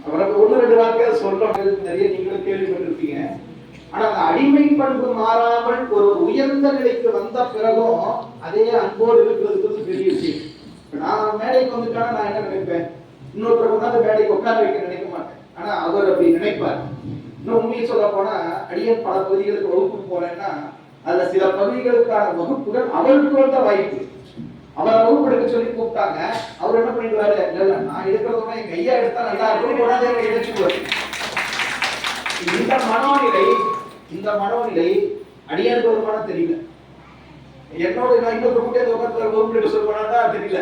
அவரை ஒன்று ரெண்டு வார்த்தையாக சொல்றோம், நிறைய நீங்களும் கேள்விப்பட்டிருப்பீங்க. ஆனா அந்த அடிமை பண்பு மாறாமல் ஒரு உயர்ந்த நிலைக்கு வந்த பிறகும் அதே அன்போடு இருக்கிறது பெரிய விஷயம். நான் மேடைக்கு வந்துட்டானா நான் என்ன நினைப்பேன், இன்னொருத்தர் கொண்டாந்து மேடைக்கு உட்கார வைக்க நினைக்க மாட்டேன். ஆனா அவர் அப்படி நினைப்பார். இன்னும் உண்மையை சொல்ல போனா, அடியன் பல பகுதிகளுக்கு வகுப்புக்கு போறேன்னா அதுல சில பகுதிகளுக்கான வகுப்புகள் அவருக்கு வந்த வாய்ப்பு. அவரை வகுப்பு எடுக்க சொல்லி கூப்பிட்டாங்க. அவர் என்ன பண்ணிடுவாரு, இல்ல நான் எடுக்கிறதோட எங்க ஐயா எடுத்தா நல்லா இருக்கும், கொண்டாந்து எடுத்துக்குவாரு. இந்த மனோநிலை அடியாருக்கு வருமானா தெரியல. என்னோட நான் இன்னொரு கூட்டிய வகுப்பு எடுக்க சொல்லுவானா தெரியல.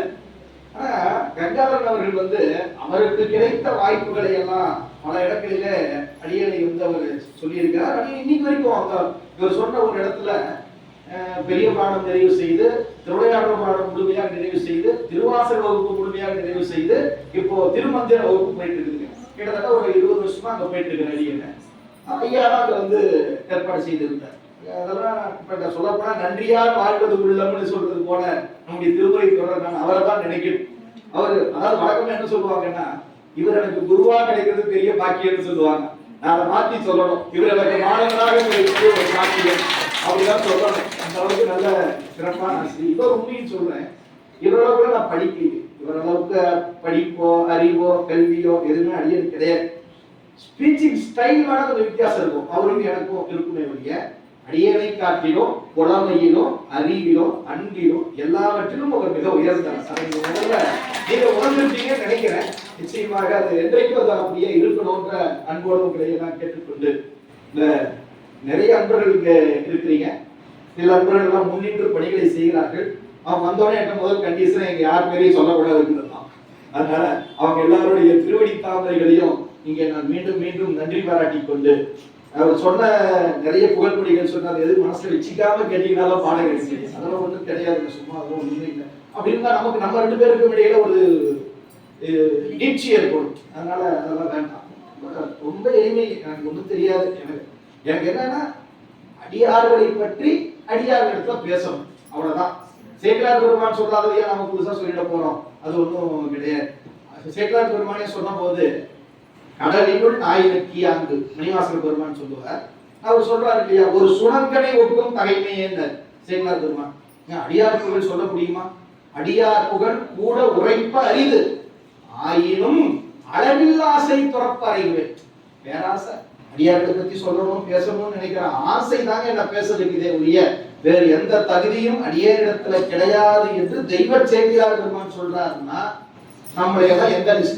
ஆனா கங்காதரன் அவர்கள் அவருக்கு கிடைத்த வாய்ப்புகளை எல்லாம் பல இடங்களிலே அடியனை அவர் சொல்லியிருக்கிறார். இன்னைக்கு வரைக்கும் இவர் சொன்ன ஒரு இடத்துல பெரிய பாடம் நிறைவு செய்து, திருவிளையாடல் பாடம் முழுமையாக நிறைவு செய்து, திருவாசல் வகுப்பு முழுமையாக நிறைவு செய்து, இப்போ திருமந்திர வகுப்பு போயிட்டு இருக்குங்க. கிட்டத்தட்ட ஒரு 20 வருஷமா அங்க போயிட்டு இருக்கிற அடியனை ஐயா தான் ஏற்பாடு செய்திருந்தார். அதெல்லாம் இப்ப சொல்லப்போனா நன்றியால் வாழ்வது உள்ளம்னு சொல்றது போல நம்முடைய திருமுறை தொடர் நான் அவரை தான் நினைக்கிறேன். அவர் அதாவது வழக்கமா என்ன சொல்லுவாங்கன்னா, இவர் எனக்கு குருவா கிடைக்கிறது பெரிய பாக்கியம்னு சொல்லுவாங்க. நான் அதை மாற்றி சொல்லணும், இவர் எனக்கு மாணவனாக கிடைக்கிறது ஒரு பாக்கியம் அப்படிதான் சொல்லணும். அந்த அளவுக்கு நல்ல சிறப்பான ஆசிரியர். இவர் உண்மையும் சொல்றேன், இவரளவுக்கு நான் படிக்கல. இவரளவுக்கு படிப்போ அறிவோ கல்வியோ எதுவுமே அடியது கிடையாது. ஸ்பீச்சிங் ஸ்டைல் வேணா கொஞ்சம் வித்தியாசம் இருக்கும், அவருக்கும் எனக்கும் இருக்குமே ஒழிய அடியனை காட்டிலும் புலமையிலும் அறிவிலும் அன்பிலும் எல்லாவற்றிலும் ஒரு மிக உயர்ந்தார். நீங்க உணர்ந்திருப்பீங்கன்னு நினைக்கிறேன். நிச்சயமாக அது என்றைக்கும் அது அப்படியே இருக்கணும்ன்ற அன்போடு உங்களை எல்லாம் கேட்டுக்கொண்டு, இந்த நிறைய அன்பர்கள் இங்க இருக்கிறீங்க. சில அன்பர்கள் எல்லாம் முன்னின்று பணிகளை செய்கிறார்கள். அவங்க வந்தோடனே என்ன முதல் கண்டிஷன் எங்க யார் பேரையும் சொல்லக்கூடாதுன்னு தான். அதனால அவங்க எல்லாருடைய திருவடி தாமரைகளையும் இங்கே நான் மீண்டும் மீண்டும் நன்றி பாராட்டி கொண்டு, அவர் சொன்ன நிறைய புகழ்மொழிகள் சொன்னார், எது மனசுல வச்சுக்காம கேட்டீங்கன்னாலும் பாடம் கிடைச்சது. அதெல்லாம் ஒன்றும் கிடையாதுங்க, சும்மா அதெல்லாம் ஒன்றுமே இல்லை. அப்படின்னு தான் நமக்கு நம்ம ரெண்டு பேருக்கும் இடையில ஒரு நீட்சி ஏற்படும். அதனால அதெல்லாம் வேண்டாம். ரொம்ப எளிமை, எனக்கு ஒன்றும் தெரியாது. எனக்கு என்னன்னா அடியார்களை பற்றி அடியார்களிடத்துல பேசணும், அவ்வளவுதான். சேக்கிழார் பெருமான் சொல்லாததையே நம்ம புதுசா சொல்லிட போறோம், அது ஒன்றும் கிடையாது. சேக்கிழார் பெருமானே சொன்ன போது கடலினுள் ஆயிரக்கியாங்கு மணிவாசக பெருமான் சொல்லுவார். அவர் சொல்றாரு இல்லையா, ஒரு சுணங்கனை ஒப்பும் தகைமையேன்னு சேக்கிழார் பெருமான். அடியார் புகழ் சொல்ல முடியுமா? அடியார் புகழ் கூட உரைப்ப அரிது, ஆயினும் அளவில் ஆசை துறப்ப அறிவேன். பேராசை, அடியார்களை பத்தி சொல்லணும் பேசணும்னு நினைக்கிற ஆசை தாங்க என்ன பேச வைக்குதே ஒழிய வேறு எந்த தகுதியும் அடியாரிடத்துல கிடையாது என்று தெய்வ சேக்கிழார் பெருமான் சொல்றாருன்னா நம்மளை எல்லாம் எந்த